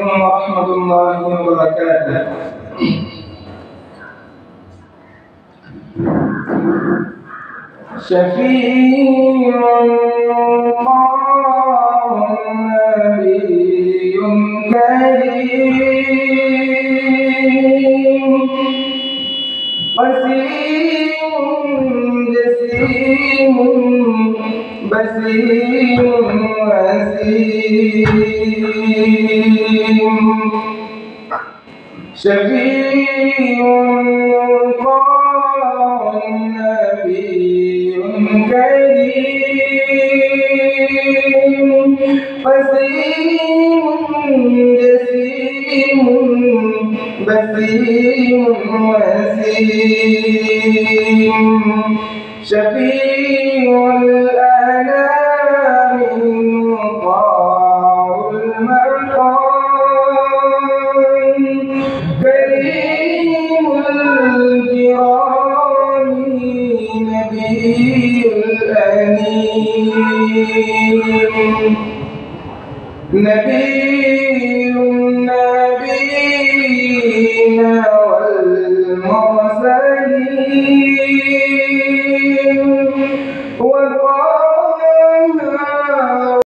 ورحمة الله وبركاته. شفيع الله نبي كريم وسيم جسيم بسيم وسيم شفيع الله نبي كريم وسيم جسيم بسيم وسيم شفيع الأنام مطاع المقام كريم الجيران نبي الأنيم نبي النبيين والمرسلين